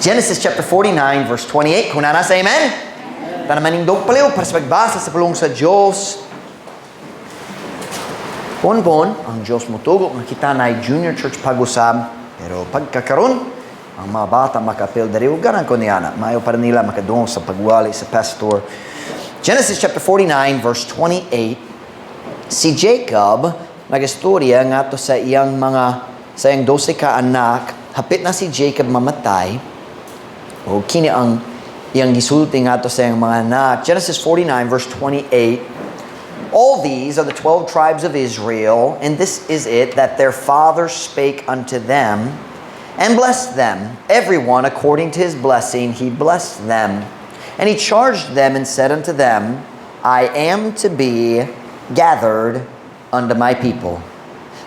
Genesis chapter 49, verse 28. Kung nasa amen? Tanamanindog paliw para sa pagbasa sa pulong sa Diyos. Pon-pon, ang Diyos mutugo ng kita na junior church pag-usab. Pero pagkakaroon, ang mga bata makapil dari uganan ko niyana. Mayo para nila makadungog sa pagwali sa pastor. Genesis chapter 49, verse 28. Si Jacob, nag-istorya nga to sa iyang 12 ka anak. Hapit na si Jacob mamatay. O kini ang iyang gisulti nga to sa iyang mga anak. Genesis 49, verse 28. All these are the 12 tribes of Israel, and this is it, that their father spake unto them, and blessed them. Everyone according to his blessing, he blessed them. And he charged them and said unto them, I am to be gathered unto my people.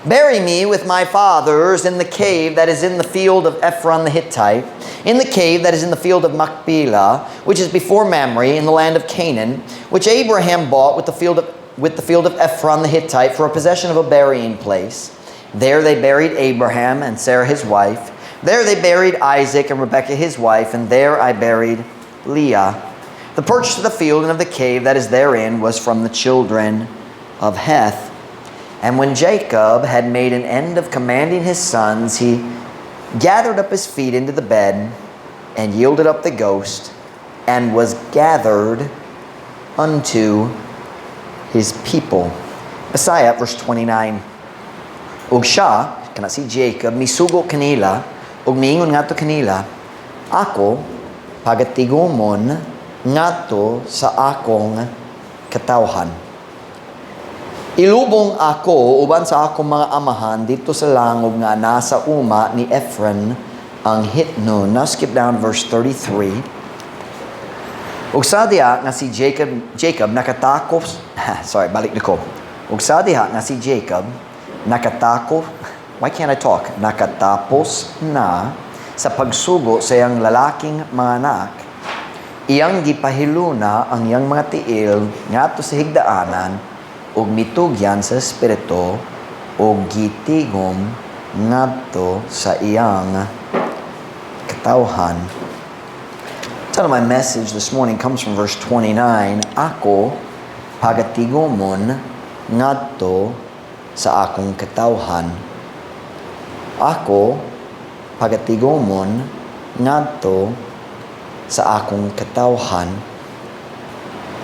Bury me with my fathers in the cave that is in the field of Ephron the Hittite, in the cave that is in the field of Machpelah, which is before Mamre, in the land of Canaan, which Abraham bought with the field of Ephron the Hittite for a possession of a burying place. There they buried Abraham and Sarah his wife. There they buried Isaac and Rebekah his wife, and there I buried Leah. The purchase of the field and of the cave that is therein was from the children of Heth. And when Jacob had made an end of commanding his sons, he gathered up his feet into the bed and yielded up the ghost and was gathered unto his people. Messiah, verse 29. Og siya, kana si Jacob, misugo kanila, og miingon ngadto kanila, ako, pagatigomon, ngadto sa akong katawhan. Ilubong ako, uban sa akong mga amahan, dito sa langog nga nasa uma ni Ephron ang Hitno. Now skip down verse 33. Ug sa diha nga si Jacob nakatakos, balik na ko. Ug sa diha nga si Jacob nakatakos, why can't I talk? Nakatapos na sa pagsugo sa iyang lalaking mga anak, iyang gipahiluna ang iyang mga tiil ngadto sa higdaanan, ug mitugyan sa espiritu ug gitigom ngadto sa iyang katawhan. So my message this morning comes from verse 29. Ako pagatigomon ngadto sa akong katawhan. Ako pagatigomon ngadto sa akong katawhan.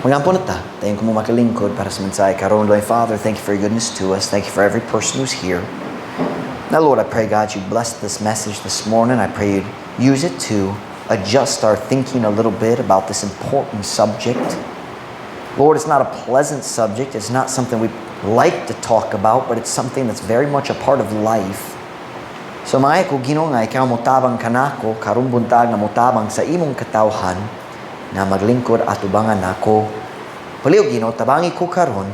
Magampo na ta. Tayo ko mo makalingkod para sa mensahe karon. Lord Father, thank you for your goodness to us. Thank you for every person who's here. Now, Lord, I pray, God, you bless this message this morning. I pray you'd use it to adjust our thinking a little bit about this important subject. Lord, it's not a pleasant subject. It's not something we like to talk about, but it's something that's very much a part of life. So, mga ko, Ginoo nga, ikaw mutabang kanako, karon buntag nga mutabang sa imong katawhan, na maglingkod at ubangan ako. Paliw, Ginoo, tabangi ko karon.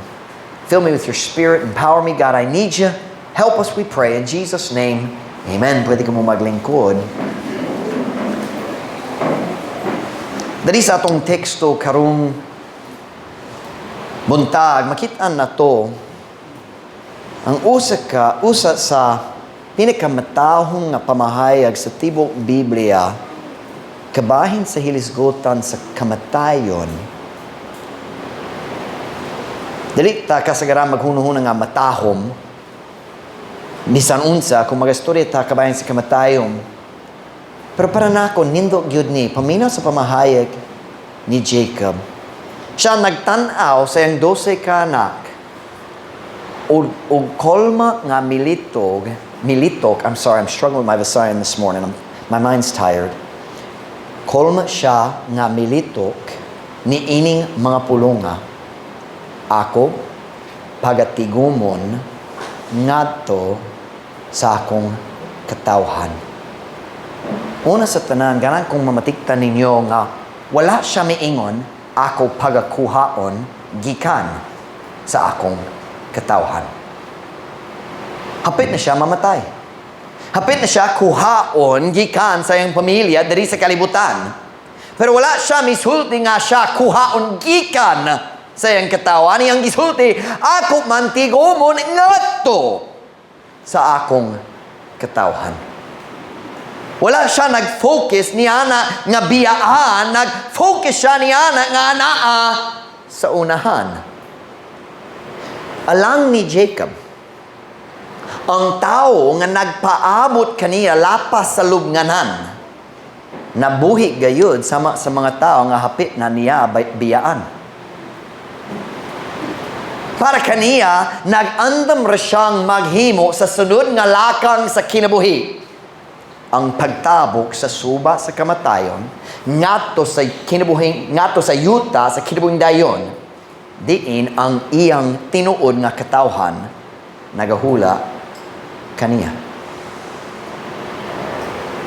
Fill me with your spirit, empower me, God, I need you. Help us, we pray, in Jesus' name. Amen. Pwede ka mo maglingkod. Dali sa atong teksto karong buntag, makitaan na to, ang usa sa pinakamatahong nga pamahayag sa tibok Biblia, kabahin sa hilisgutan sa kamatayon. Dili ta kasagaran maghuno-huno nga matahom, bisan unsa kung magastorya ta kabahin sa kamatayon. Pero para nako nindot gyud ni paminaw sa pamahayag ni Jacob. Siya nagtan-aw sa iyang 12 ka anak. Og kolma nga militok, I'm sorry, I'm struggling with my Visayan this morning. My mind's tired. Kolma siya nga militok ni ining mga pulonga. Ako pagatigomon ngadto sa akong katawhan. Una sa tanan, ganan kung mamatiktan ninyo nga wala siya miingon, ako pagakuhaon gikan sa akong katawhan. Hapit na siya mamatay. Hapit na siya kuhaon gikan sa iyang pamilya diri sa kalibutan. Pero wala siya misulti nga siya kuhaon gikan sa iyang katawhan. Iyang gisulti, ako mantigomon ngadto sa akong katawhan. Wala siya nag-focus niya nga biyaan, nag-focus siya niya nga anaa sa unahan. Alang ni Jacob, ang tao nga nagpaabot kaniya lapas sa lubnganan, nabuhi gayud sama sa mga tao nga hapit na niya biyaan. Para kaniya, nag-andam ra siyang maghimo sa sunod nga lakang sa kinabuhi. Ang pagtabok sa suba sa kamatayon, ngadto sa kinabuhi, ngadto sa yuta sa kinabuhing dayon, diin ang iyang tinuod nga katawhan nagahula kaniya.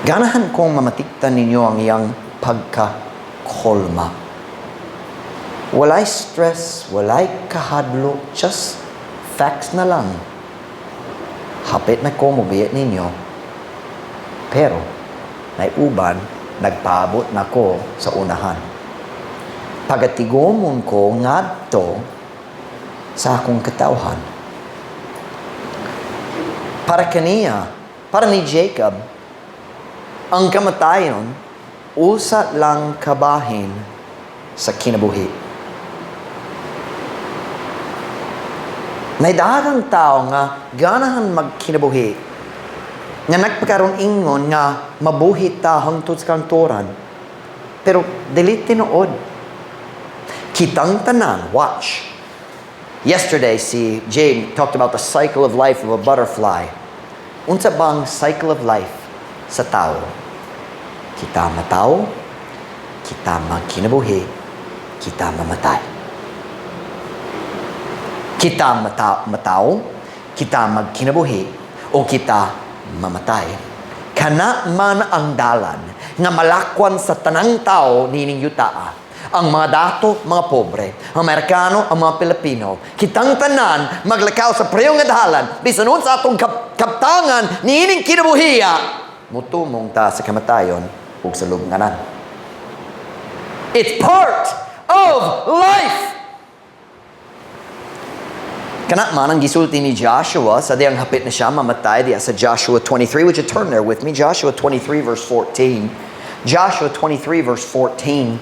Ganahan kong mamatiktan ninyo ang iyang pagkakolma. Walay stress, walay kahadlo, just facts na lang. Hapit na ko mubiyat ninyo. Pero, naiuban, nagpaabot na ko sa unahan. Pagatigomon ko ngadto sa akong katawhan. Para kaniya, para ni Jacob, ang kamatayon, usa lang kabahin sa kinabuhi. Naidagang tao nga ganahan magkinabuhi, nga nagpakaroon ingon nga mabuhi ta hangtod sa kantoran. Pero dili tinuod. Kitang tanan, watch. Yesterday, si Jane talked about the cycle of life of a butterfly. Unsa bang cycle of life sa tao? Kita matao, kita magkinabuhi, kita mamatay. Kita matao, kita magkinabuhi, o kita mamatay. Kana man ang dalan nga malakwan sa tanang tao nining yutaa. Ang mga dato, mga pobre. Ang Amerikano, ang mga Pilipino. Kitang tanan maglakaw sa preyong nga dalan. Bisan sa atong kaptangan nining kinabuhiya. Mutumong ta sa kamatayon ug sa lubnganan. It's part of life. Kana man ang gisulti ni Joshua sa diyang hapit na siya mamatay diya sa Joshua 23. Would you turn there with me? Joshua 23 verse 14. Joshua 23 verse 14.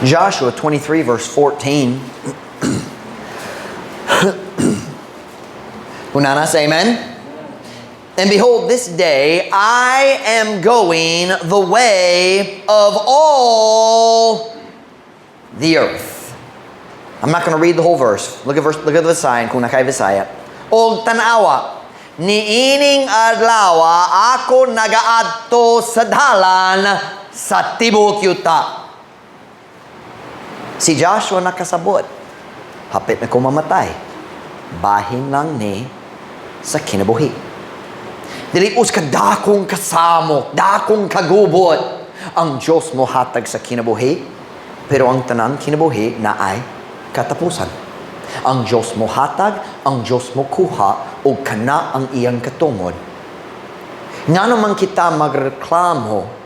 Joshua 23 verse 14. Unana say amen? And behold, this day I am going the way of all the earth. I'm not going to read the whole verse. Look at the sign kung nakay Bisaya. Og tanawa, niining adlawa ako nagaadto sa dalan sa tibok yuta. Si Joshua nakasabot. Hapit na ko mamatay. Bahin lang ni sa kinabuhi. Dili us ka dakong kasamok, dakong kagubot. Ang Diyos mo hatag sa kinabuhi, pero ang tanang kinabuhi na ay katapusan. Ang Diyos mo hatag, ang Diyos mo kuha, o kana ang iyang katungod. Nga naman kita magreklamo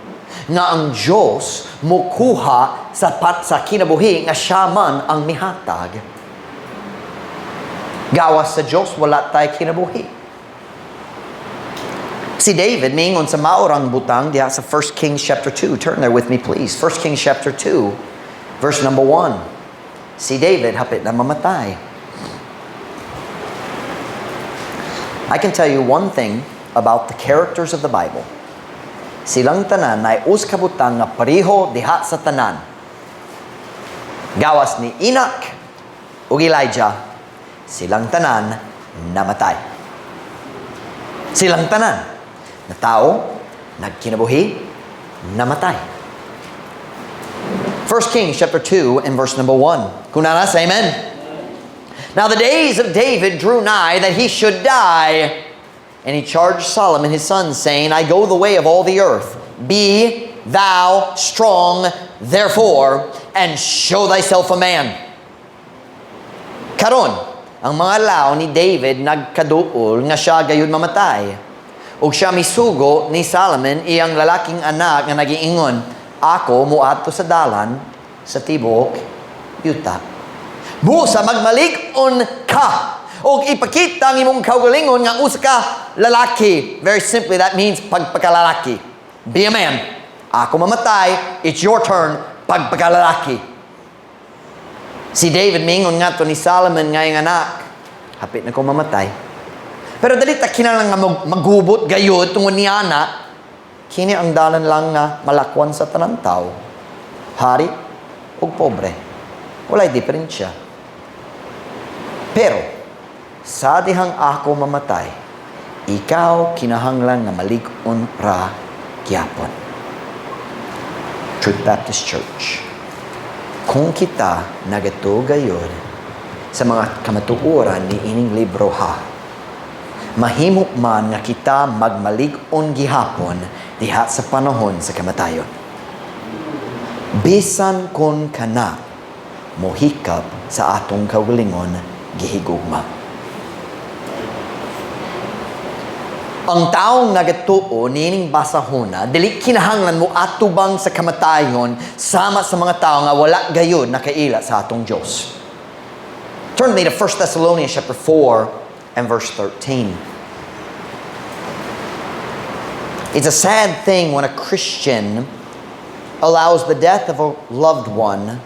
nga ang Diyos mo kuha sa kinabuhi nga siya man ang mihatag. Gawas sa Diyos, wala tayo kinabuhi. Si David, mingon sa maorang butang diya sa 1 Kings chapter 2. Turn there with me, please. 1 Kings chapter 2, verse number 1. Si David, hapit na mamatay. I can tell you one thing about the characters of the Bible. Silang tanan na us kabutang nga pareho diha sa tanan. Gawas ni Enoch ug Elijah, silang tanan namatay. Silang tanan na tao, nagkinabuhi, namatay. 1 Kings chapter 2 and verse number 1. Kunana, say amen. Now the days of David drew nigh that he should die, and he charged Solomon his son, saying, I go the way of all the earth. Be thou strong, therefore, and show thyself a man. Karon, ang mga lao ni David nagkaduol nga siya gayud mamatay. Ug siya misugo ni Solomon, iyang lalaking anak nga nagiingon, ako muadto sa dalan sa tibok yuta. Busa magmalig-on ka. O ipakita ang imong kaugalingon nga usa ka lalaki. Very simply, that means pagpakalalaki. Be a man. Ako mamatay, it's your turn, pagpakalalaki. Si David mingon nga to ni Solomon ngayong anak, hapit na ko mamatay. Pero dali ta kinahanglan nga maghubot gayud tungod ni ana, kini ang dalan lang nga malakwan sa tanang tao. Hari ug pobre. Walay diferensya. Pero sa dihang ako mamatay, ikaw kinahanglan nga malig-on ra gyapon. Truth Baptist Church. Kung kita nagato gayod sa mga kamatuoran ni ining libro ha, mahimo man nga kita magmalig-on gihapon diha sa panahon sa kamatayon. Bisan kon kana mohikap sa atong kaugalingon gihigugma. Ang taong nagatuo nining basahona, dili kinahanglan mo atubang sa kamatayon sama sa mga tao nga wala gayud nakaila sa atong Dios. Turn me to 1 Thessalonians chapter 4 and verse 13. It's a sad thing when a Christian allows the death of a loved one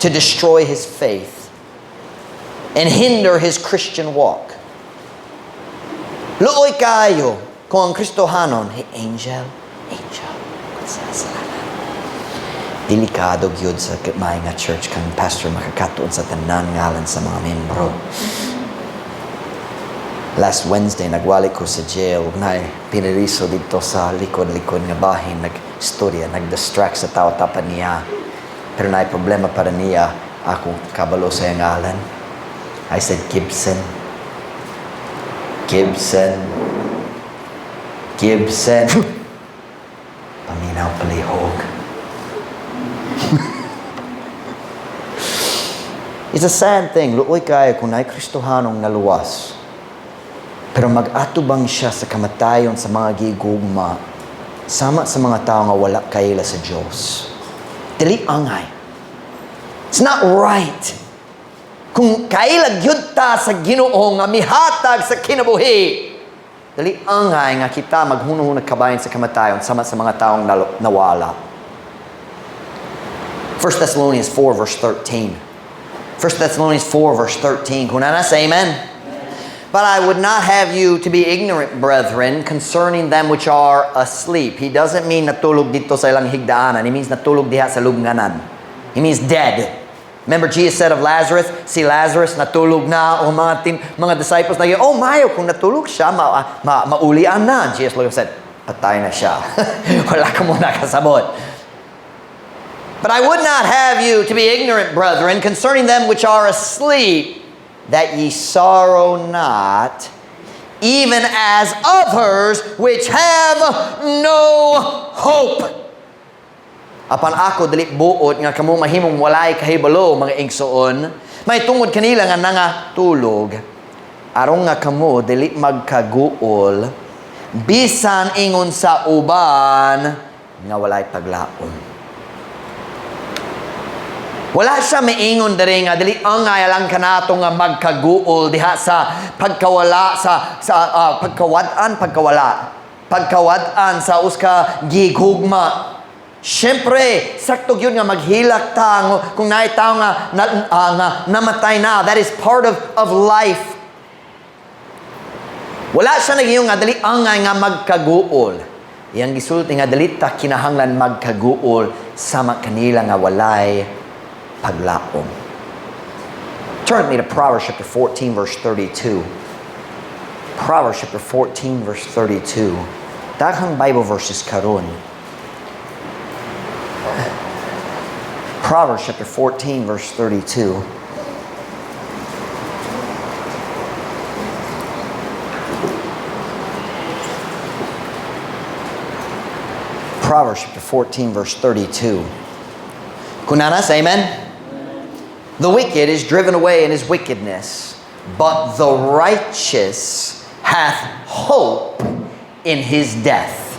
to destroy his faith and hinder his Christian walk. Luoy kayo kung ang Kristohanon, hey, angel, kasalanan. Delikado gyud sa may nga church kang pastor makakatuon sa tanan ngalan sa mga membro. Last Wednesday, nagwali ko sa jail. Piniriso dito sa likod-likod nga bahin. Nag-istorya, nag-distract sa tao-tapan niya. Pero na problema para niya. Ako, kabalo sa yung ngalan. I said, Gibson. Paminaw palihog. It's a sad thing. Luoy kayo kung na'y Kristohanong naluwas. Pero mag-atubang siya sa kamatayon sa mga gigugma sama sa mga tao nga wala kaila sa Diyos. Dili angay. It's not right. Kung kaila gyud ta sa Ginoo nga mihatag sa kinabuhi, dali angay nga kita maghunong kabayan sa kamatayon sama sa mga taong nawala. 1 Thessalonians 4 verse 13. 1 Thessalonians 4 verse 13. Kung na say amen. But I would not have you to be ignorant, brethren, concerning them which are asleep. He doesn't mean natulog dito sa ilang higdaanan. He means natulog diha sa lubnganan. He means dead. Remember Jesus said of Lazarus, si Lazarus natulog na, o mga disciples na oh mayo, kung natulog siya, maulian na. Jesus said, patay na siya. Wala ka muna kasabot. But I would not have you to be ignorant, brethren, concerning them which are asleep, that ye sorrow not, even as others which have no hope. Apan ako dili buot nga kamo mahimong walay kahibalo mga igsoon, may tungod kanila nga nangatulog, aron nga kamo dili magkaguol, bisan ingon sa uban nga walay paglaom. Wala siya maingon diri nga dili angay lang kanato nga magkaguol diha sa pagkawala sa pagkawad-an sa uska gigugma. Siyempre, sakto yun nga maghilak ta kung naitaw nga namatay na. That is part of life. Wala siya nagiyong nga dali angay nga magkaguol. Yang gisulti nga dali ta kinahanglan magkaguol sama kanila nga walay paglaom. Turn me to Proverbs chapter 14 verse 32. Proverbs chapter 14 verse 32. Daghang Bible verses karon. Proverbs chapter 14 verse 32. Proverbs chapter 14 verse 32. Kunana, say amen. The wicked is driven away in his wickedness, but the righteous hath hope in his death.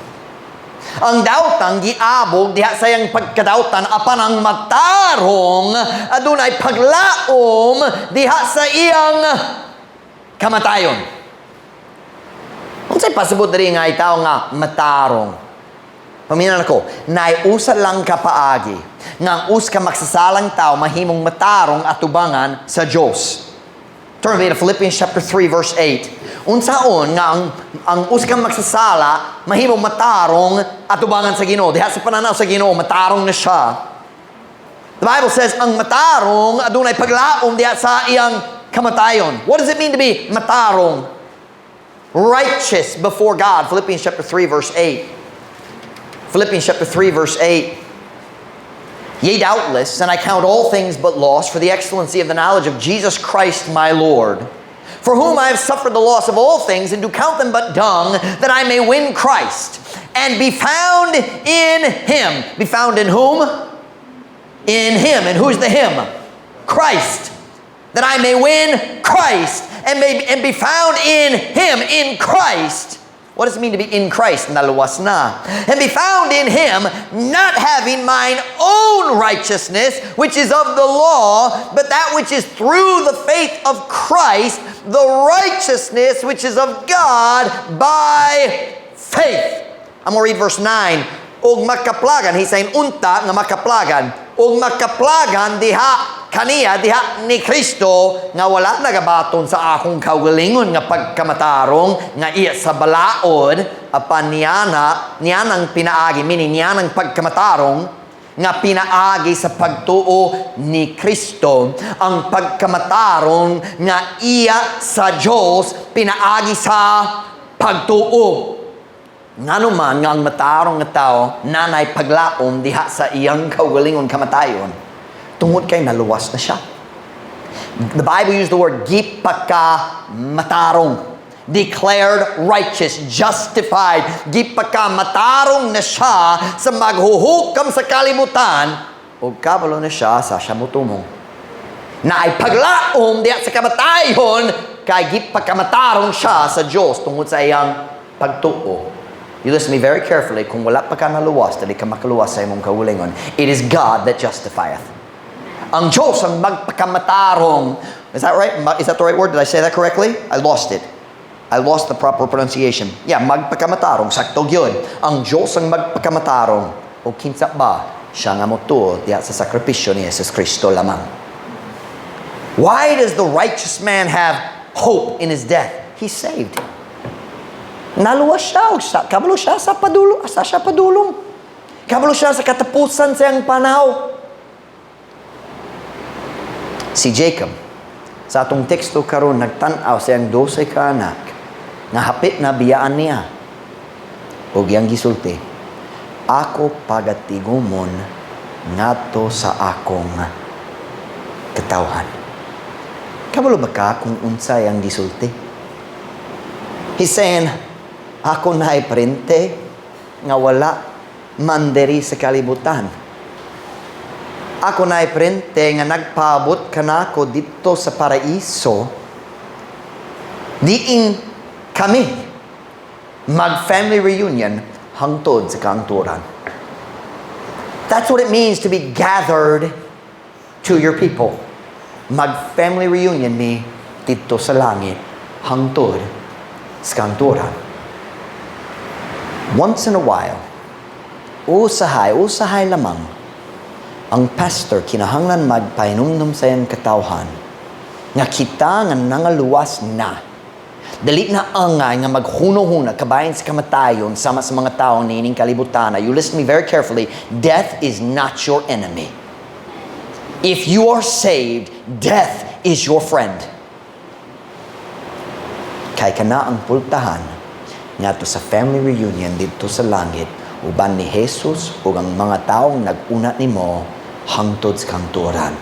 Ang daotan giabog diha sayang pagkadaotan apan ang matarong adunay paglaom diha sa iyang kamatayon. Unsay pasabot diri nga itaw nga matarong? Paminan ako, naiusa lang ka paagi nga ang us ka magsasalang tao mahimong matarong atubangan sa Dios. Turn with me to Philippians chapter 3 verse 8. Unsaon nga ang uskang magsasala mahimong matarong atubangan sa Ginoo. Diha sa pananaw sa Ginoo matarong na siya. The Bible says ang matarong adunay paglaom diha sa iyang kamatayon. What does it mean to be matarong? Righteous before God. Philippians chapter 3 verse 8. Philippians chapter 3 verse 8. Yea, doubtless, and I count all things but loss for the excellency of the knowledge of Jesus Christ my Lord, for whom I have suffered the loss of all things, and do count them but dung, that I may win Christ, and be found in Him. Be found in whom? In Him. And who's the Him? Christ. That I may win Christ, and be found in Him, in Christ. What does it mean to be in Christ? Naluwas na. And be found in Him, not having mine own righteousness, which is of the law, but that which is through the faith of Christ, the righteousness which is of God by faith. I'm going to read verse 9. Og makaplagan, he's saying unta nga makaplagan. Og makaplagan diha kaniya diha ni Kristo nga wala nagabaton sa akong kaugalingon nga pagkamatarong nga iya sa balaod apan niyanang pinaagi niyanang pagkamatarong nga pinaagi sa pagtuo ni Kristo ang pagkamatarong nga iya sa Dios pinaagi sa pagtuo. Nganuman nga ang matarong nga tao nanay paglaom diha sa iyang kaugalingon kamatayon tungod kay naluwas na siya. The Bible used the word gipaka matarong, declared righteous, justified. Gipaka matarong na siya sa maghuhukam sa kalibutan o kabalo na siya sa siya mutumong. Na ay paglaom diha sa kamatayon kay gipaka matarong siya sa Dios tungod sa iyang pagtuo. You listen to me very carefully. Kung wala pa ka naluwas, dali ka makaluwas sa imong kaugalingon. It is God that justifieth. Ang Diyos ang magpakamatarong. Is that right? Is that the right word? Did I say that correctly? I lost it. I lost the proper pronunciation. Yeah, magpakamatarong. Sakto yun. Ang Diyos ang magpakamatarong. O kinsa ba? Siya nga mutuo diya sa sakripisyo ni Jesus Kristo lamang. Why does the righteous man have hope in his death? He's saved. Naluwas siya. Kabalo siya sa padulong. Kabalo siya sa katapusan sa iyang panaw. Si Jacob, sa atong teksto karon nagtan-aw sa iyang 12 ka anak, nga hapit na biyaan niya. O giyang gisulti, ako pagatigomon ngadto sa akong katawhan. Kabalo ba ka kung unsay ang gisulti? He's saying, ako na iprente nga wala manderi sa kalibutan. Ako na iprente nga nagpaabot kanako dito sa paraiso. Diin kami mag-family reunion hangtod sa kaangturan. That's what it means to be gathered to your people. Mag-family reunion ni dito sa langit hangtod sa kaangturan. Once in a while, usahay lamang, ang pastor kinahanglan magpainumdum sa iyang katawhan nga kita nga nangaluwas na. Dali na angay nga maghuno-huna kabayan sa kamatayon sama sa mga tao na ining kalibutan. You listen to me very carefully. Death is not your enemy. If you are saved, death is your friend. Kay kana ang pultahan ngadto sa family reunion dito sa langit uban ni Jesus ug ang mga taong nag-una nimo hangtod sa kanturan.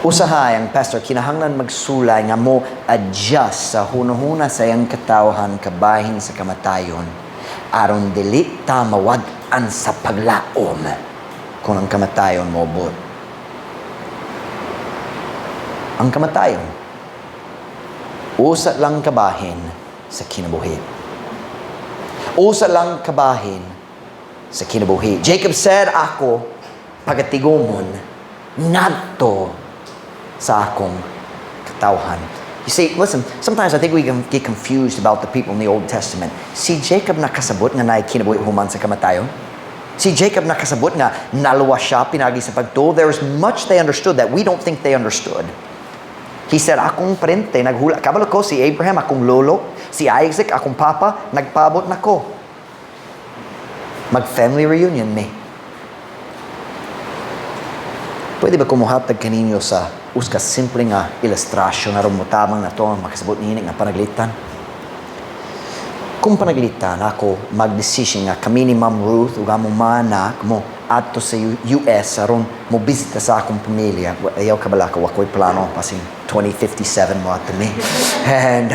Usahay ang pastor kinahanglan magsulay nga mo adjust sa hunahuna sa iyang katawhan kabahin sa kamatayon aron dili ta mawad-an sa paglaom kung ang kamatayon mobot. Ang kamatayon usa lang kabahin sa kinabuhi. Usa lang kabahin sa kinabuhi. Jacob said, ako, Pagatigomon, Ngadto sa akong katawhan. You see, listen, sometimes I think we can get confused about the people in the Old Testament. Si Jacob nakasabot nga naay kinabuhi human sa kamatayon. Si Jacob nakasabot nga naluwa siya pinagi sa pagtuo. There is much they understood that we don't think they understood. He said, akong parente, naghula. Kabalo ko, si Abraham, akong lolo. Si Isaac, akong papa, nagpabot na ko. Mag-family reunion, me. Pwede ba kumuhatag kaninyo sa uska simple nga ilustrasyon na rumutamang na to ang makasabot niya nga panaglitan? Kung panaglitan, ako mag-decision nga kami ni Ma'am Ruth ug among mga anak mo adto sa US aron mo bisita sa akong pamilya. Ayaw kabala ko ako'y plano pasing 2057 mo ato me. And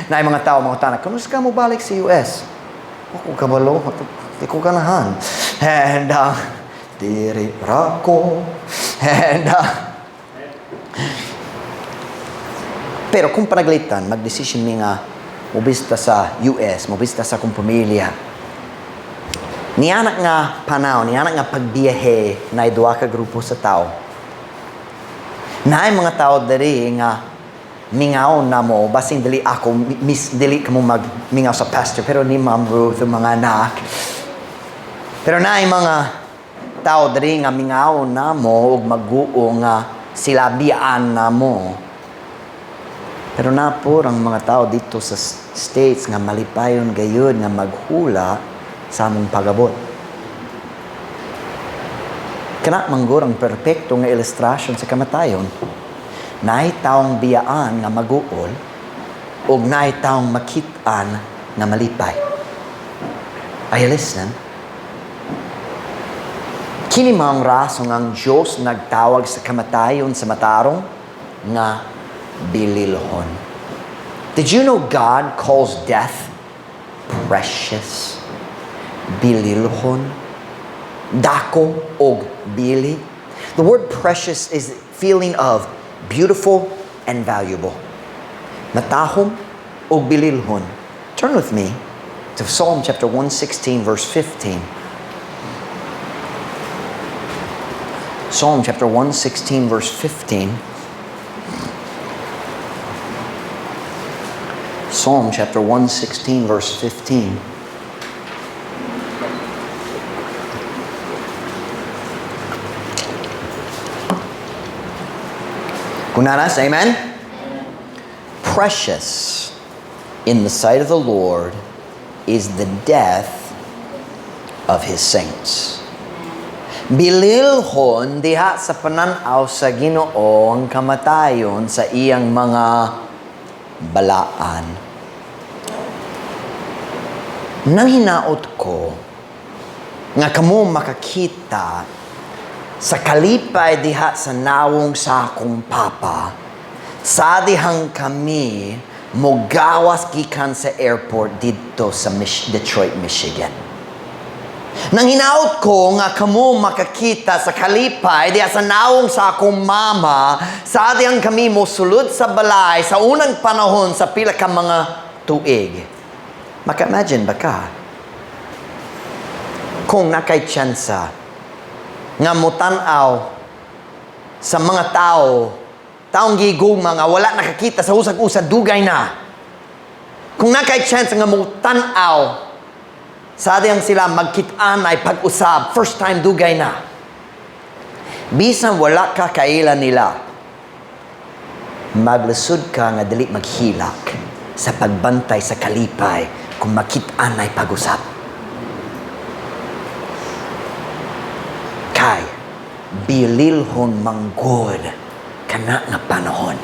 na mga tao mga tanak, kung ka mo balik sa US? Ako kabalo, di ko ganahan. And diri rako. And pero kung panaglitan, mag-decision mi nga mobista sa US, mobista sa akong pamilya. Nianak nga panahon, nianak nga pagbiyahe na duha ka grupo sa tao. Naay mga tao diri nga mingaw na mo, basing dili ako, dili ka mo magmingaw sa pastor, pero ni Ma'am Ruth, mga anak. Pero naay mga tao diri nga mingaw na mo, ug mag-uo nga sila biyaan na mo. Pero napor ang mga tao dito sa States nga malipayon gayud nga maghula sa among pagabot. Kana manggod ang perpekto nga ilustrasyon sa kamatayon. Naay taong biyaan nga mag-uol ug naay taong makit-an nga malipay. Are you listening? Kini mao ang rason ang Dios nagtawag sa kamatayon sa matarong nga bililhon. Did you know God calls death precious? Bililhon. Dako og bili. The word precious is feeling of beautiful and valuable. Matahom og bililhon. Turn with me to Psalm chapter 116 verse 15. Psalm chapter 116 verse 15. Psalm chapter 116 verse 15. Kunanas, amen? Precious in the sight of the Lord is the death of His saints. Bililhon diha sa pananaw sa Ginoo ang kamatayon sa iyang mga balaan. Nanghinaot ko nga kamo makakita sa kalipay diha sa nawong sa akong papa, sa dihang kami mogawas gikan sa airport dito sa Detroit, Michigan. Nanghinaot ko nga kamo makakita sa kalipay diha sa nawong sa akong mama, sa dihang kami mosulod sa balay sa unang panahon sa pila ka mga tuig. Maka-imagine ba ka? Kung nakay tsansa nga mutanaw sa mga taong gigugma nga wala nakakita sa usag-usad, dugay na. Kung nakay chance nga mutanaw sa diyang sila magkit-an ay pag-usab, first time dugay na. Bisan wala ka kailan nila, maglusod ka nga dili maghilak sa pagbantay sa kalipay kung makit-an ay pag-usab. Kay bililhon manggod kana nga panahon.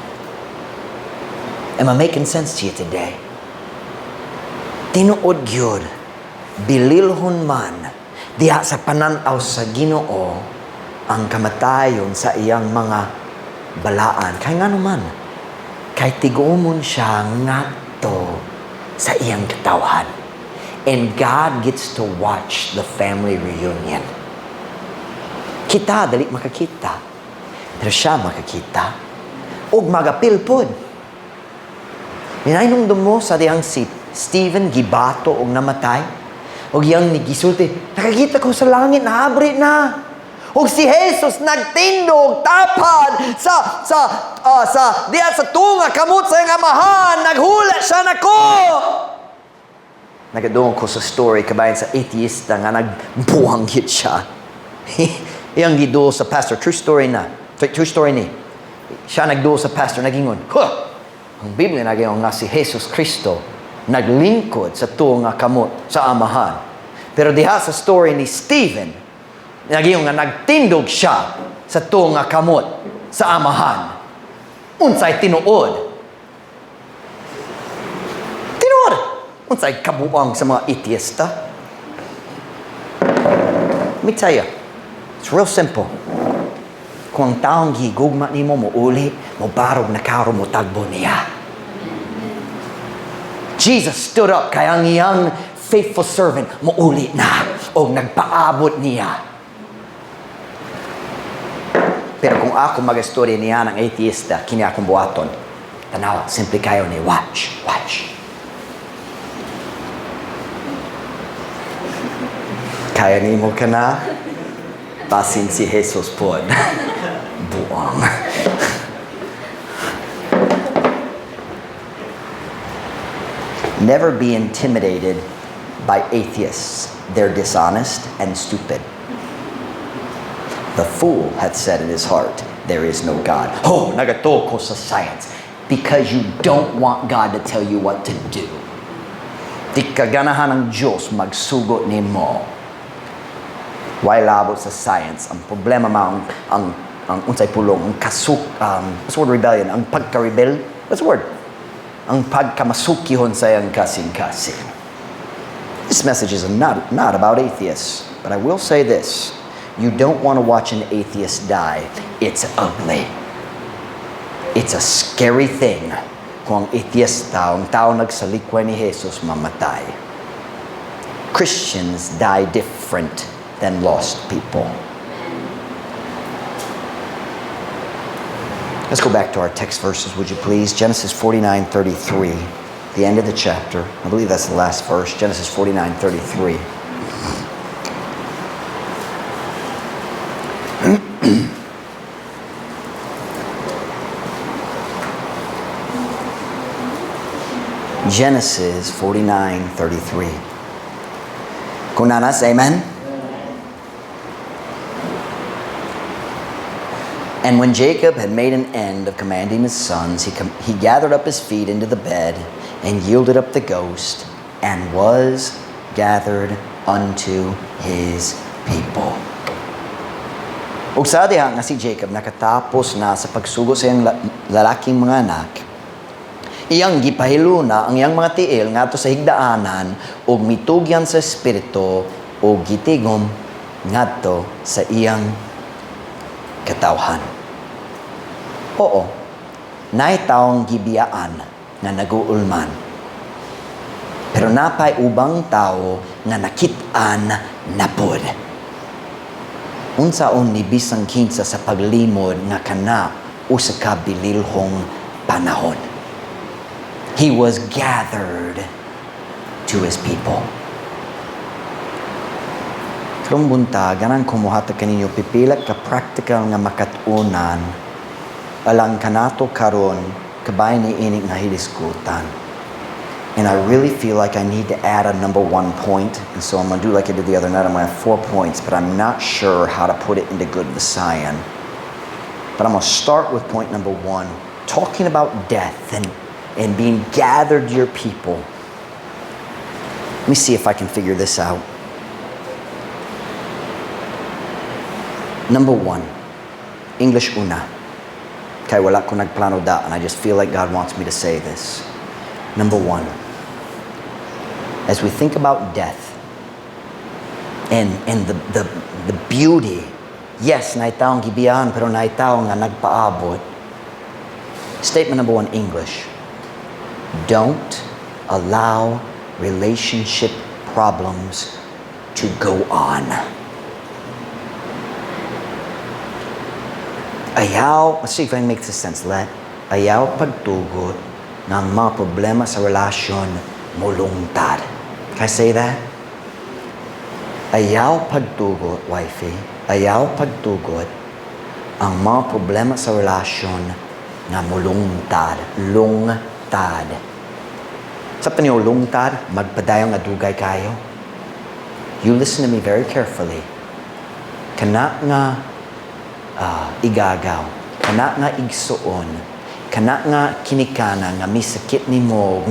Am I making sense to you today? Tinuod gyud bililhon man diha sa pananaw sa Ginoo ang kamatayon sa iyang mga balaan. Kay ngano man, kay tigomon siya ngadto sa iyang katawhan. And God gets to watch the family reunion. Kita dali makakita, pero siya makakita ug magapil pod. Minainungdom mo sa diyang seat Stephen gibato og namatay. Og yang gisulti, nakakita ko sa langit na abri na. Og si Jesus nagtindog tapad sa diya sa tunga kamot sa iyang amahan, naghula siya nako. Nagadungog ko sa story kabayan sa atheista nga nagbuhanggit siya. Iyang giduo sa pastor, true story ni. Siya nagduo sa pastor, nagingon, ang Biblia nagingon nga si Jesus Kristo naglingkod sa tunga kamot sa amahan. Pero diha sa story ni Stephen, nagingon nga nagtindog siya sa tunga kamot sa amahan. Unsay tinuod? Unsay kabuang sa mga atheista? Let me tell you, it's real simple. Kung ang taong gigugma ni mo uli, mo barog na karo mo tagbo niya. Jesus stood up kaya ang iyang faithful servant mo uli na o nagpaabot niya. Pero kung ako mag-story niya ng atheista, kini akong buhaton, tanawa, simple kayo ni watch. Kaya ni mo ka na, pasin si Jesus po. Buang. Never be intimidated by atheists. They're dishonest and stupid. The fool hath said in his heart, there is no God. Nagato ko sa science. Because you don't want God to tell you what to do. Di kaganahan ng Diyos magsugot ni mo. Why labot sa science? Ang problema ang unsay pulong, ang what's the word rebellion? Ang pagka-rebel? What's the word? Ang pagkamasukihon sa iyang kasing-kasing. This message is not about atheists, but I will say this. You don't want to watch an atheist die. It's ugly. It's a scary thing kung ang atheist ang tao nagsalikway ni Jesus mamatay. Christians die different than lost people. Let's go back to our text verses, would you please? Genesis 49:33, the end of the chapter. I believe that's the last verse. Genesis 49:33. Genesis 49:33. Kunanas, amen? And when Jacob had made an end of commanding his sons, he gathered up his feet into the bed and yielded up the ghost and was gathered unto his people. Ug sa diha nga si Jacob nakatapos na sa pagsugo sa iyang lalaking mga anak, iyang gipahilo na ang iyang mga tiil ngadto sa higdaanan ug mitugyan sa espiritu ug gitigom ngadto sa iyang katawhan. Oo, naay taong gibiyaan nga naguulman. Pero napay ubang tao nga nakit-an na pod. Unsaon ni bisang kinsa sa paglimod nga kana usa ka bililhong panahon. He was gathered to his people. Karong bunta, ganang kumuhatag kaninyo pipila ka practical nga makatunan alang kanato karon kabay ni ining nga hilisgutan. And I really feel like I need to add a number 1 point, and so I'm going to do like I did the other night. I'm going to have 4 points, but I'm not sure how to put it into good Visayan. But I'm going to start with point number 1, talking about death and being gathered to your people. Let me see if I can figure this out. Number 1, English una. Kaya wala ko nagplano da, and I just feel like God wants me to say this. Number 1, as we think about death and the beauty, yes, naitaong gibiyan, pero naitaong nga nagpaabot. Statement number 1, English. Don't allow relationship problems to go on. Ayaw, let's see if I can make this sense. Ayaw pagtugot ng mga problema sa relasyon mulungtad. Can I say that? Ayaw pagtugot, wifey. Ayaw pagtugot ang mga problema sa relasyon na mulungtad. Lungtad. Sa niyo, lungtad, magpadayong adugay kayo. You listen to me very carefully. Kana nga igagaw. Kana nga igsuon. Kana nga kinikana nga misakit ni mo.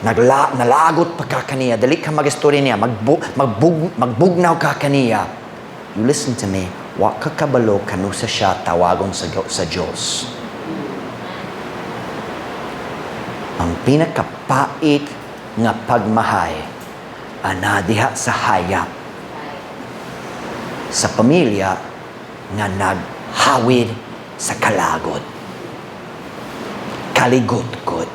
Nalagot pa ka kaniya. Dali ka mag-story niya. Magbugnaw ka kaniya. You listen to me. Wa ka kabalo kanusa siya tawagon sa Diyos. Ang pinakapait nga pagmahay anadiha sa hayap sa pamilya nga naghawid sa kalagod. Kaligot-got.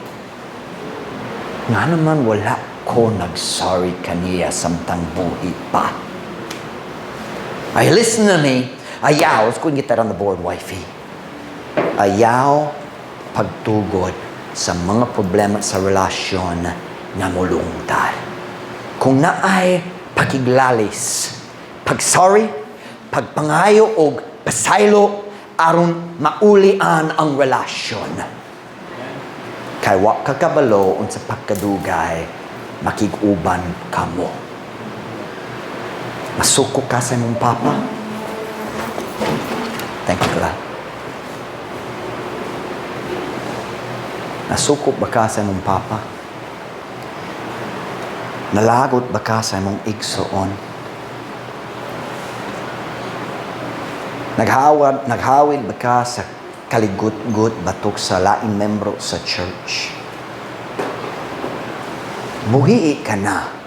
Nga naman wala ko nag-sorry kaniya samtang buhi pa. Ay, listen to me. Ayaw, let's go and get that on the board, wifey. Ayaw pagtugod sa mga problema sa relasyon nga mulungtad. Kung naay pakiglalis, pag-sorry, pagpangayo o pasaylo aron maulian ang relasyon. Kay wa kakabalo unsa pagkadugay makig-uban kamo. Masuko ka sa imong papa? Thank you, God. Nasuko ba ka sa imong papa? Nalagot ba ka sa imong igsoon? Naghawid ba ka sa kaligut-gut batok sa laing membro sa church? Buhii ka na.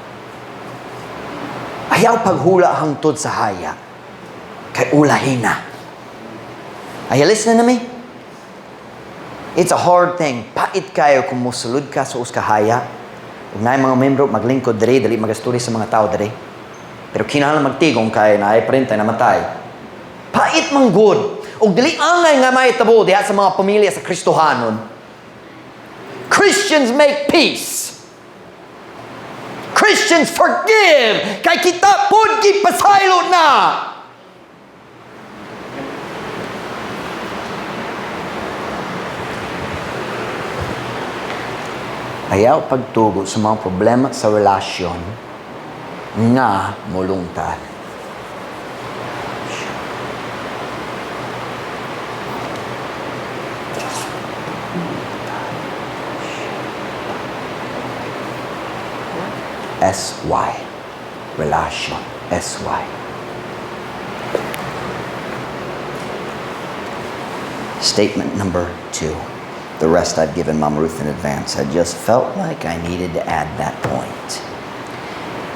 Ayaw paghula hangtod sa haya. Kay ulahin na. Are you listening to me? It's a hard thing. Pait kayo kung musulod ka sa uskahaya. Kung na mga membro maglingkod diri, dali magasturi sa mga tao diri. Pero kinahanglan magtigong kay na ay parentay namatay. Pait mang good. O dili angay nga may tabo diha sa mga pamilya sa Kristohanon. Christians make peace. Christians forgive. Kay kita pod gipasaylo na. Ayaw pagtugo sa mga problema sa relasyon nga mulungtad. SY. Relasyon. SY. Statement number 2. The rest I've given Mama Ruth in advance. I just felt like I needed to add that point.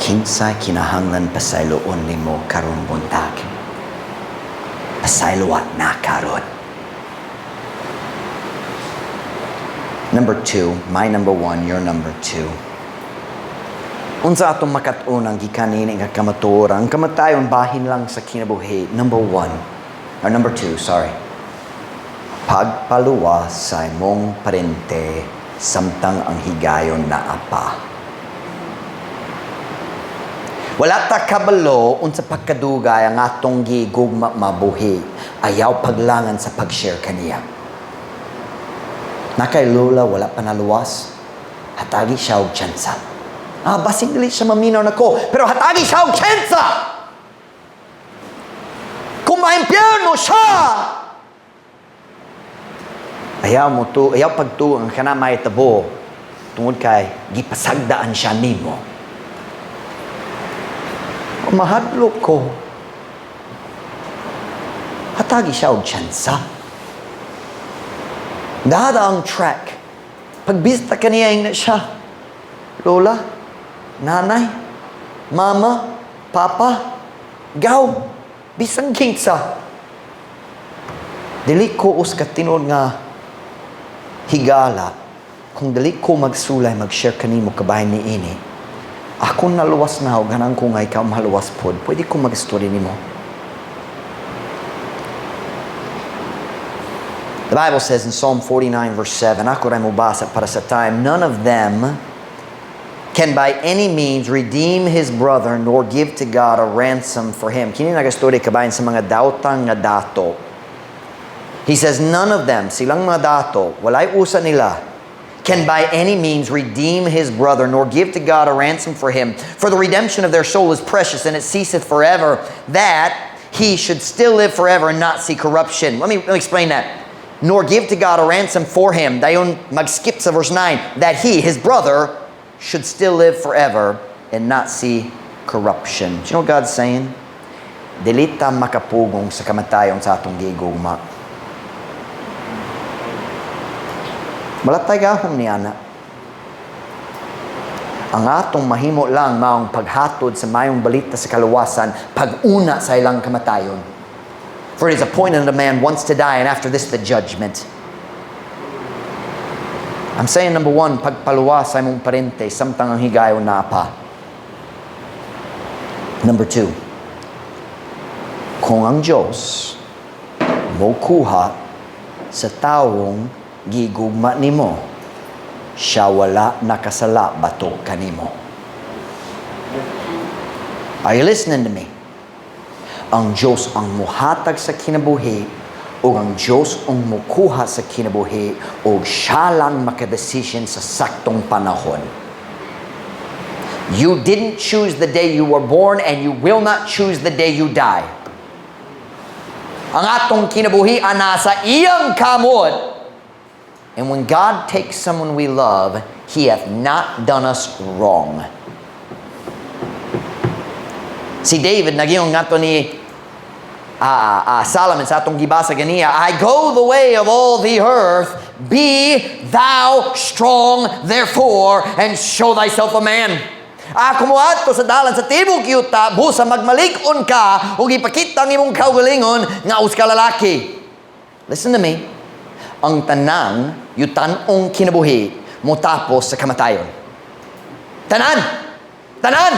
Kinsay kinahanglan pasayloon nimo karon buntag. Pasaylowat na karon. Number 2, my number 1, your number 2. Unsa atong makat-unang gikanini nga kamatuoran, ang kamatayon bahin lang sa kinabuhi. Number 2, sorry. Pagpaluwas sa imong parente samtang ang higayon na apa. Wala ta kabalo unsa pagkadugay ang atong gigugma mabuhi. Ayaw paglangan sa pag-share kaniya. Nakay lola wala pa naluwas. Hatagi siya og tsansa. Basig dili siya maminaw nako, pero hatagi siya og tsansa. Kung maimpyerno siya, ayaw pagtuo ang kanamay tabo tungod kay gipasagdaan siya nimo. Mahadlok ko. Hatagi siya og tsansa. Dada ang track. Pagbista kaniya na siya. Lola, nanay, mama, papa, gaw, bisang kinsa. Dili ko uskat tinud nga higala, kung dali ko magsulay, mag-share kanimo kabahin ni ini, ako naluwas na o ganang ko nga ikaw maluwas pod, pwede ko mag-story nimo. The Bible says in Psalm 49 verse 7, ako rin mubasa para sa time, none of them can by any means redeem his brother, nor give to God a ransom for him. Kini nagastorya kabayan sa mga daotang Ngadto. He says, none of them, silang mga dato, walay usa nila, can by any means redeem his brother, nor give to God a ransom for him. For the redemption of their soul is precious, and it ceaseth forever, that he should still live forever and not see corruption. Let me explain that. Nor give to God a ransom for him. Dayon mag-skip sa verse 9, that he, his brother, should still live forever and not see corruption. Do you know what God's saying? Dili ta makapugong sa kamatayon sa atong gigugma. Malatay gahom ni ana. Ang atong mahimo lang maong paghatod sa mayong balita sa kaluwasan pag-una sa ilang kamatayon. For it is appointed that a man wants to die, and after this the judgment. I'm saying, number one, pagpaluwa sa imong parente, samtang ang higayon na pa. Number two, kung ang Diyos mo kuha sa taong gigugma nimo, siya wala nakasala bato kanimo. Are you listening to me? Ang Diyos ang muhatag sa kinabuhi, o ang Diyos ang mukuha sa kinabuhi, o siya lang makadesisyon sa saktong panahon. You didn't choose the day you were born, and you will not choose the day you die. Ang atong kinabuhi nasa iyang kamot. And when God takes someone we love, He hath not done us wrong. Si David, naging Ngadto ni Solomon sa atong gibasa ganiya, I go the way of all the earth, be thou strong therefore, and show thyself a man. Ako mo ato sa dalan sa tibok yuta, busa magmalig-on ka, ug ipakita ang imong kaugalingon nga us ka lalaki. Listen to me. Ang tanang yutanong kinabuhi mo tapos sa kamatayon. Tanan!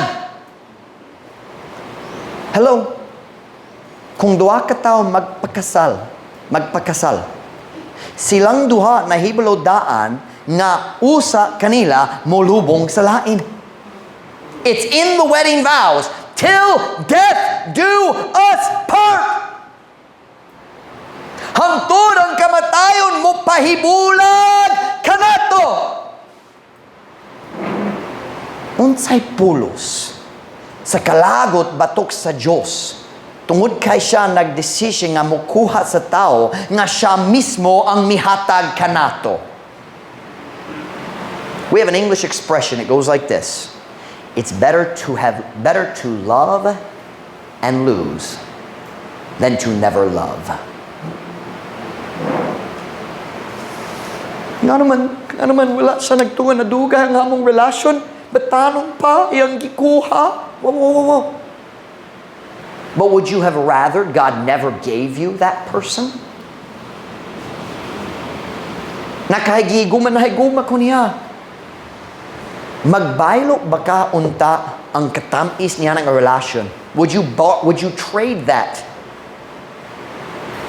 Hello? Kung duha ka tao magpakasal, silang duha na hibalodaan nga usa kanila molubong sa lain. It's in the wedding vows, till death do us part. Hangtod ang kamatayon mo pahibulag kanato. Unsay pulos sa kalagot batok sa Dios. Tungod kay siya nagdesisyon nga mukuha sa tao nga siya mismo ang mihatag kanato. We have an English expression. It goes like this. It's better to love and lose than to never love. Nga naman wala siya nagtungan na duga nga among relasyon. Batanong pa iyang gikuha. Wow. But would you have rather God never gave you that person? Nakahigiguman ko niya. Magbaylo baka unta ang katamis niya ng relasyon? Would you trade that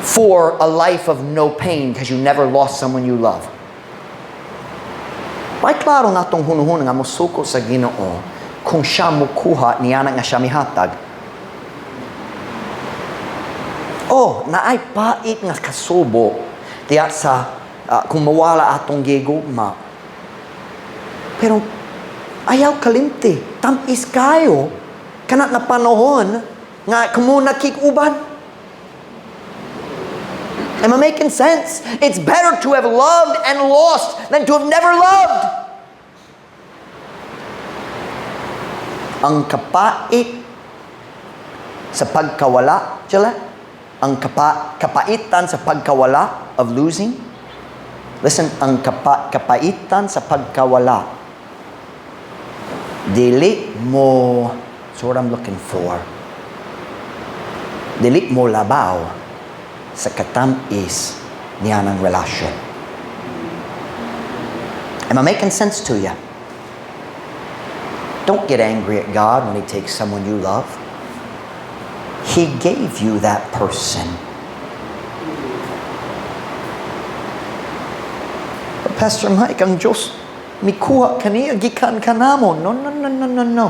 for a life of no pain because you never lost someone you love? May klaro nga itong hunuhun nga musuko sa Ginoo kung siya mukuha niya nga siya mihatag. Naay pait nga kasubo tiya sa kung mawala atong gigugma. Pero ayaw kalimti, tamis kayo kanat na panahon nga kumuna kikuban. Am I making sense? It's better to have loved and lost than to have never loved. Ang kapait sa pagkawala, ang kapaitan sa pagkawala of losing. Listen, ang kapaitan sa pagkawala. Dili mo, that's what I'm looking for. Dili mo labaw sa katamis niya ng relasyon. Am I making sense to you? Don't get angry at God when He takes someone you love. He gave you that person. But Pastor Mike, ang Diyos mikuha kaniya gikan kanamon. No.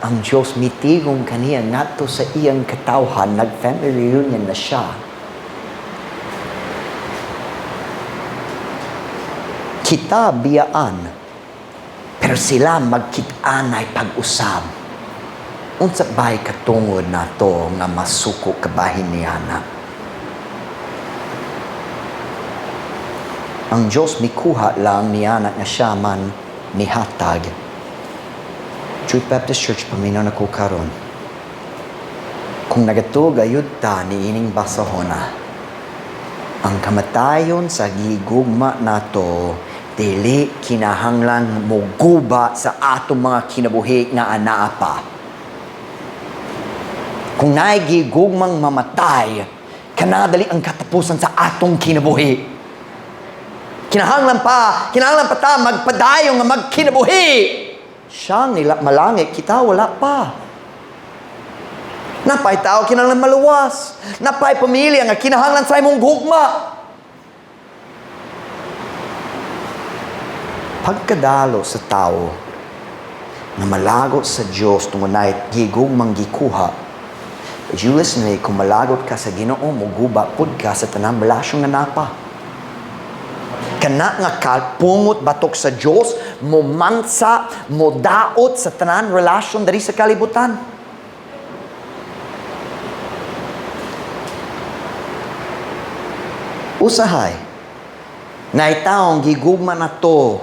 Ang Diyos mitigong kaniya ngadto sa iyang katawhan, nag-family reunion na siya. Kita biyaan, pero sila magkit-anay pag-usab. Unsa bay katungod nato nga masuko kabahin niyana. Ang Diyos mikuha lang niyana nga siya man nihatag. Truth Baptist Church, paminaw na ko karon. Kung nagatog ayud ta ni ining basahona, ang kamatayon sa gigugma nato, dili kinahanglan moguba sa atong mga kinabuhi nga anaa pa. Kung naay gigugmang mamatay, kanadali ang katapusan sa atong kinabuhi. Kinahanglan pa ta magpadayon nga magkinabuhi. Siyang nila malangit, kita wala pa. Napay tao kinahanglan maluwas. Napay pamilya nga kinahanglan sa imong gugma. Pagkadalo sa tao na malagot sa Diyos tungod na gigugmang gikuha, as you listen to me, kung malagot ka sa Ginoo, muguba pud ka sa tanang relasyon nga napa. Kana nga kalpungot batok sa Diyos, momansa, modaot sa tanan relasyon dari sa kalibutan. Usahay, na itaong gigugma na to,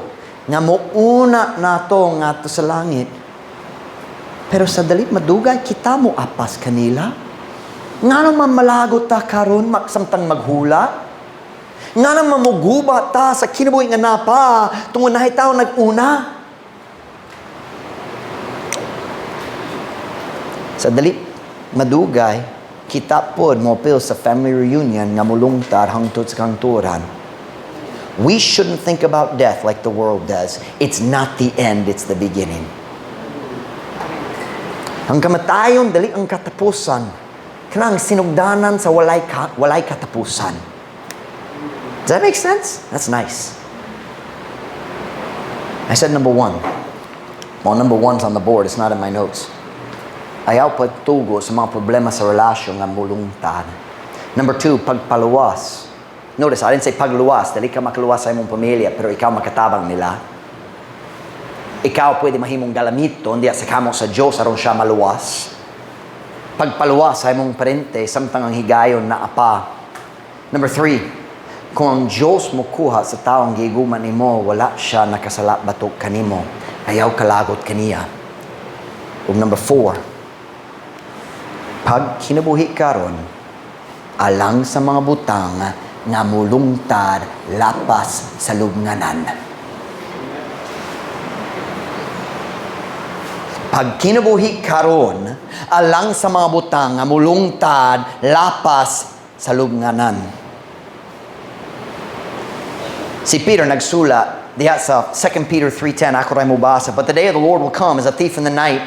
nga mouna na to nga to sa langit. Pero sa dalit madugay, kita mo apas kanila. Nga naman malagot ta karon samtang maghula. Nga naman maguba ta sa kinabuhi nga napa tungod na itaw nag-una. Sa dalit madugay, kita pod mo pil sa family reunion nga mulungtar hangtod sa kanturan. We shouldn't think about death like the world does. It's not the end, it's the beginning. Ang kamatayon dali ang katapusan. Kanang sinugdanan sa walay katapusan. Does that make sense? That's nice. I said number 1. Well, number 1's on the board. It's not in my notes. Ayaw pagtugo sa mga problema sa relasyon nga mulungtad. Number 2, pagpaluwas. Notice, I didn't say pagluwas. Dali ka makaluwas sa imong pamilya, pero ikaw makatabang nila. Ikaw pwede mahimong galamito, hindi sa kamo sa Diyos, aron siya maluwas. Pagpaluwas sa imong parente, samtang ang higayon na apa. Number 3, kung ang Diyos mo kuha sa taong giguman nimo, wala siya nakasala batok kanimo. Ayaw kalagot kaniya. Ug number 4, pag kinabuhi karon, alang sa mga butang nga mulungtad lapas sa lubnganan. Pag kinabuhi karon, alang sa mga butang nga mulungtad lapas sa lubnganan. Si Peter nagsulat diha sa 2 Peter 3:10, ako rin mubasa, but the day of the Lord will come as a thief in the night,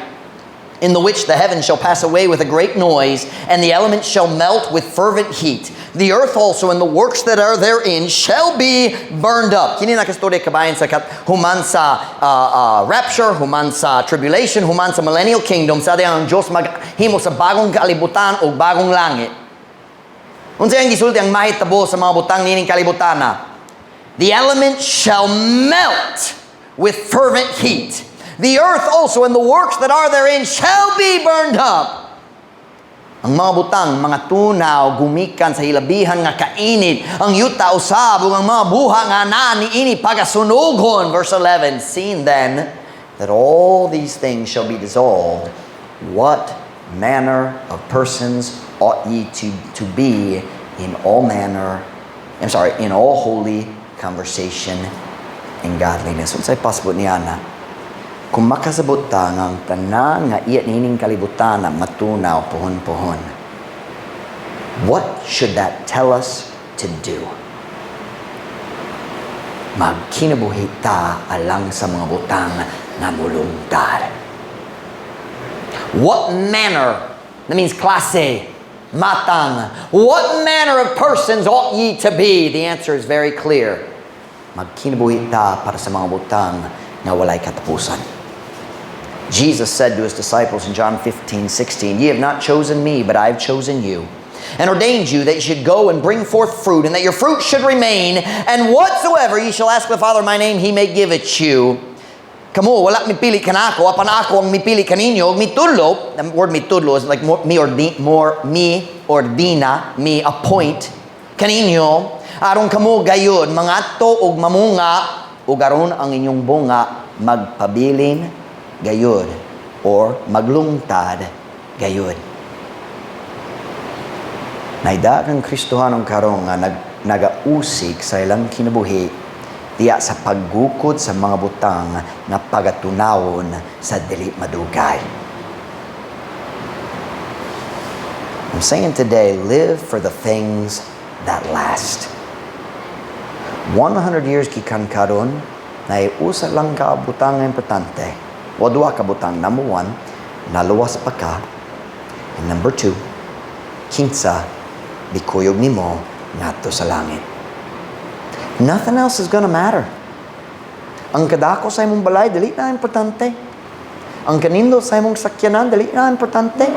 in the which the heavens shall pass away with a great noise, and the elements shall melt with fervent heat. The earth also and the works that are therein shall be burned up. Kini nakastorya kabayan sa human sa rapture, human sa tribulation, human sa millennial kingdom, sa ang Diyos maghimo sa bagong kalibutan o bagong langit. Unsa ang gisulti ang mahitabo sa mga butang nining kalibutana? The elements shall melt with fervent heat. The earth also and the works that are therein shall be burned up. Ang mga butang, mga tunaw, gumikan sa hilabihan nga kainit. Ang yuta usab, ang mga buha nga na niini pagasunugon. Verse 11, seeing then that all these things shall be dissolved, what manner of persons ought ye to be in all holy conversation and godliness. Unsay pasbot niya na? Kung makasabot ta ang tanan nga iya nining kalibutan na matunaw pohon-pohon, what should that tell us to do? Magkinabuhi ta alang sa mga butang na mulungtad. What manner? That means klase, matang. What manner of persons ought ye to be? The answer is very clear. magkinabuhi ta para sa mga butang na walay katapusan. Jesus said to his disciples in John 15:16, "Ye have not chosen me, but I have chosen you, and ordained you that you should go and bring forth fruit, and that your fruit should remain, and whatsoever ye shall ask the Father in my name, He may give it you." Kamo, wala mipili ka na ako, apan ako ang mipili kaninyo, mitudlo, the word mitudlo is like me ordina, me appoint, kaninyo, aron kamo gayon, mangadto og mamunga, ug aron ang inyong bunga magpabilin gayud, or maglungtad gayud. Naidakang Kristohanong karong nga nagausig sa ilang kinabuhi diya sa paggukod sa mga butang na pagatunawon sa dili madugay. I'm saying today, live for the things that last. 100 years gikan karon, na usa lang ka butang nga importante. O duha ka butang. Number 1, naluwas pa ka. And number 2, kinsa bikuyog nimo ngadto sa langit. Nothing else is gonna matter. Ang kadako sa imong balay, dili na importante. Ang kanindo sa imong sakyanan, dili na importante.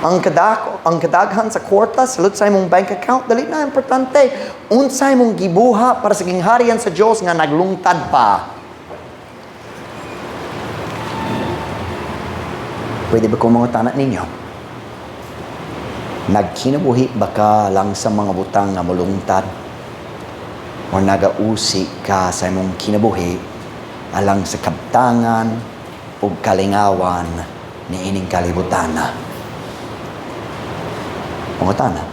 Ang kadaghan sa kwarta, salud sa imong bank account, dali na importante. Unsa imong gibuha para sa gingharian sa Dios nga naglungtad pa. Pwede ba kong mga tanak ninyo? Nagkinabuhi ba ka lang sa mga butang nga mulungtad? O nagausi ka sa imong kinabuhi alang sa kabtangan o kalingawan ni ining kalibutana? Mga tanak,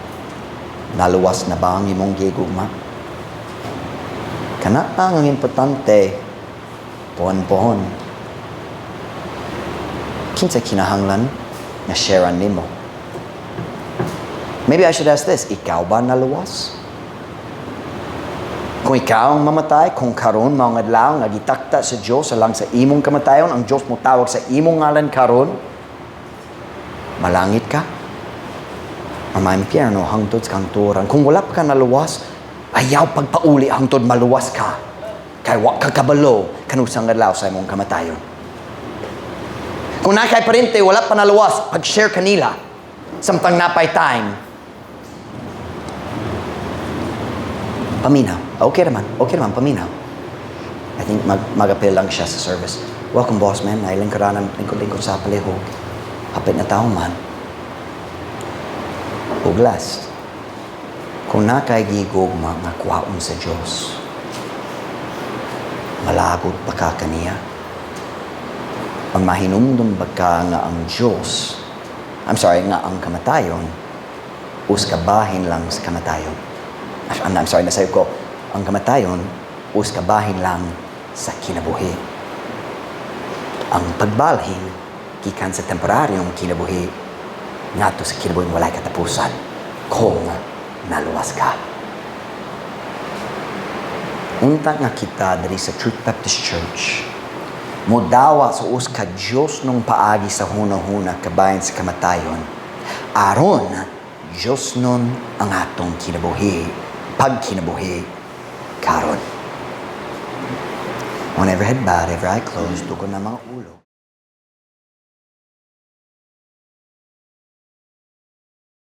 naluwas na ba ang imong gigugma? Kana ang importante, pohon-pohon. Kinsa kinahanglan na sharean nimo? Maybe I should ask this, ikaw ba naluwas? Kung ikaw ang mamatay, kung karon mga adlaw nga gitakta sa Dios alang sa imong kamatayon, ang Dios mo tawag sa imong ngalan karon, malangit ka? Mamampyerno hangtod sa kanturan. Kung wala pa ka naluwas, ayaw pagpauli hangtod maluwas ka. Kay wa ka kabalo kanusang adlaw sa imong kamatayon. Kung nakay parente wala pa naluwas, pag-share kanila samtang napay time. Paminaw. Okay naman, paminaw. I think mag-appeal lang siya sa service. Welcome, boss, man. Nailang karanan, lingkod-lingkod sa palihog. Hapit na tao man. Ug last, kung nakay gigugma nga kuhaon sa Dios, malagod pa ka kaniya. Pag mahinumdum ba ka nga ang Dios, nga ang kamatayon, uskabahin lang sa kamatayon. Nasayo ko, ang kamatayon, uskabahin lang sa kinabuhi. Ang pagbalhin, gikan sa temporaryong kinabuhi, ngadto sa kinabuhi walay katapusan, kung naluwas ka. Unta nga kita diri sa Truth Baptist Church, modawa sa uska Dios nung paagi sa hunahuna kabayan sa kamatayon, aron Dios nun ang atong kinabuhi, pagkinabuhi karon. On every head bowed, every eye closed, dugo na mga ulo.